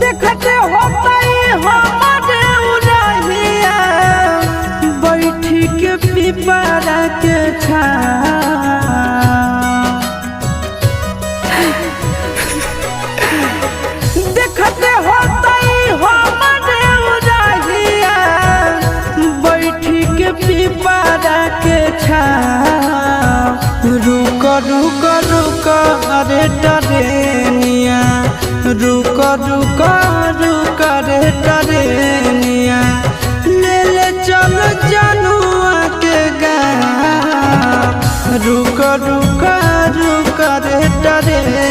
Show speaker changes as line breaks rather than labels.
देखते होता हमारे उड़हिया बैठी के पिपरा के देखते होता हमारे उड़हिया बैठी के पिपरा के रुक रुक रुक अरे टरेनिया रुक रुक रुक रे टरेनिया ले ले चल जनुआ के गाँव रुक रुक रुक रे टरेनिया।